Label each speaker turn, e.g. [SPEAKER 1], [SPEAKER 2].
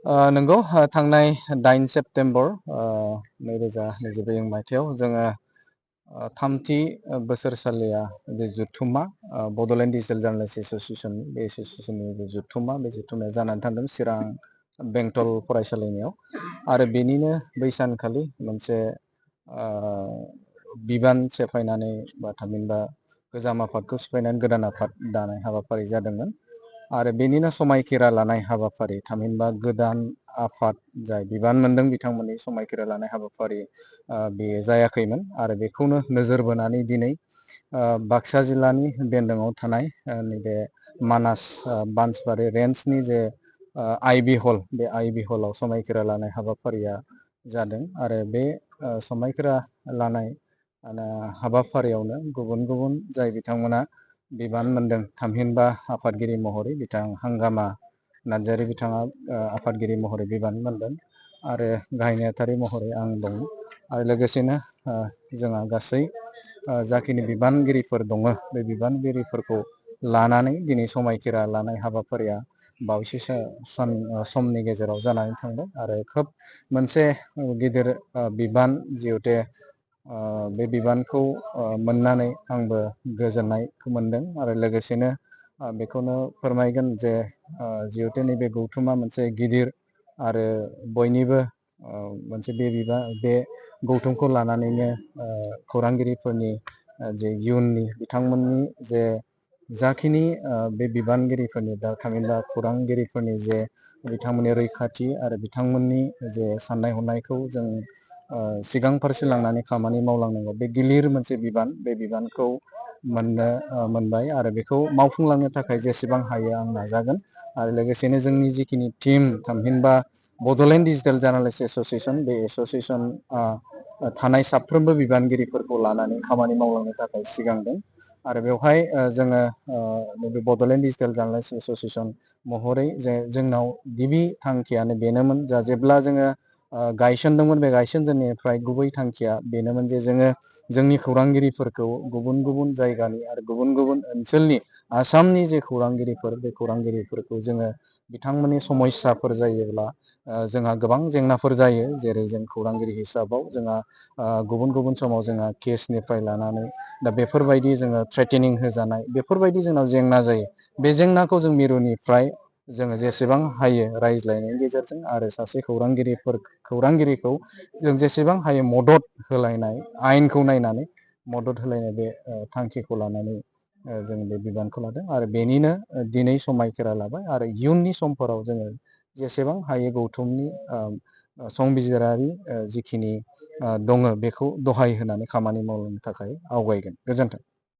[SPEAKER 1] नंगौ थांनाय 8 सेप्तेम्बर 2024 मायथाइयाव जोङो थामथि बोसोरसालिया जे जुथुम्मा बड'लेण्ड डिजिटेल जार्नालिस्ट एस'सिएसन बे एस'सिएसननि जे जुथुम्मा बे जुथुम्माया जानानै थांदों चिरां बेंटल फरायसालिमायाव आरो बेनिनो बै सानखालि मोनसे बिबान सेफायनानै बा थामहिनबा गोजाम आफादखौ सिफायनानै गोदान आफाद दानाय हाबाफारि जादोंमोन आरो बेनिनो समायखिरा लानाय हाबाफारि थामहिनबा गोदान आफाद जाय बिबान मोनदों बिथांमोननि समायखिरा लानाय हाबाफारि बेयो जायाखैमोन आरो बेखौनो नोजोर बोनानै दिनै बाक्सा जिल्लानि बेन्दोङाव थानाय नैबे मानास बानसबारि रेन्जनि जे आइबि हल बे आइबि हलाव समायखिरा लानाय हाबाफारिया जादों आरो बे समायखिरा लानाय हाबाफारियावनो गुबुन गुबुन जाय बिथांमोना बिबान मोनदों थामहिनबा आफादगिरि महरै बिथां हांगामा नार्जारि बिथाङा आफादगिरि महरै बिबान मोनदों आरो गाहाय नेहाथारि महरै आं दं आरो लोगोसेनो जोंहा गासै जाखिनि बिबानगिरिफोर दङ बे बिबानगिरिफोरखौ लानानै दिनै समायखिरा लानाय हाबाफारिया बावैसो समनि गेजेराव जानानै थांबाय आरो खोब मोनसे गिदिर बिबान जिहेथे बे बिबानखौ मोननानै आंबो गोजोननायखौ मोनदों आरो लोगोसेनो बेखौनो फोरमायगोन जे जिहेथु नैबे गौथुमा मोनसे गिदिर आरो बयनिबो मोनसे बे गौथुमखौ लानानैनो खौरांगिरिफोरनि जे इयुननि बिथांमोननि जे जाखिनि बे बिबानगिरिफोरनि दा थामहिनबा खौरांगिरिफोरनि जे बिथांमोननि रैखाथि आरो बिथांमोननि जे साननाय हनायखौ जों सिगां फारसे लांनानै खामानि मावलांनांगौ बे गिलिर मोनसे बिबान बे बिबानखौ मोनबाय आरो बेखौ मावफुंलांनो थाखाय जेसेबां हायो आं नाजागोन आरो लोगोसेनो जोंनि जिखिनि टिम थामहिनबा बड'लेण्ड डिजिटेल जार्नालिस्ट एस'सिएसन बे एस'सिएसन थानाय साफ्रोमबो बिबानगिरिफोरखौ लानानै खामानि मावलांनो थाखाय सिगांदों आरो बेवहाय जोङो नैबे बड'लेण्ड डिजिटेल जार्नालिस्ट एस'सिएसन महरै जे जोंनाव गिबि थांखियानो बेनोमोन जेब्ला जोङो गायसनदोंमोन बे गायसनजेननायनिफ्राय गुबै थांखिया बेनोमोन जे जोङो जोंनि खौरांगिरिफोरखौ गुबुन गुबुन जायगानि आरो गुबुन गुबुन ओनसोलनि आसामनि जे खौरांगिरिफोर बे खौरांगिरिफोरखौ जोङो बिथांमोननि समस्याफोर जायोब्ला जोंहा गोबां जेंनाफोर जायो जेरै जों खौरांगिरि हिसाबाव जोंहा गुबुन गुबुन समाव जोंहा केसनिफ्राय लानानै दा बेफोरबायदि जोङो थ्रेटेनिं होजानाय बेफोरबायदि जोंनाव जेंना जायो बे जेंनाखौ जों मिरुनिफ्राय जोङो जेसेबां हायो रायज्लायनायनि गेजेरजों आरो सासे खौरांगिरिखौ जों जेसेबां हायो मदद होलायनाय आयेनखौ नायनानै मदद होलायनाय बे थांखिखौ लानानै जों बे बिबानखौ लादों आरो बेनिनो दिनै समायखिरा लाबाय आरो इयुननि समफोराव जोङो जेसेबां हायो गौथुमनि संबिजिरारि जिखिनि दङ बेखौ दहाय होनानै खामानि मावनो थाखाय आवगायगोन। गोजोन्थों।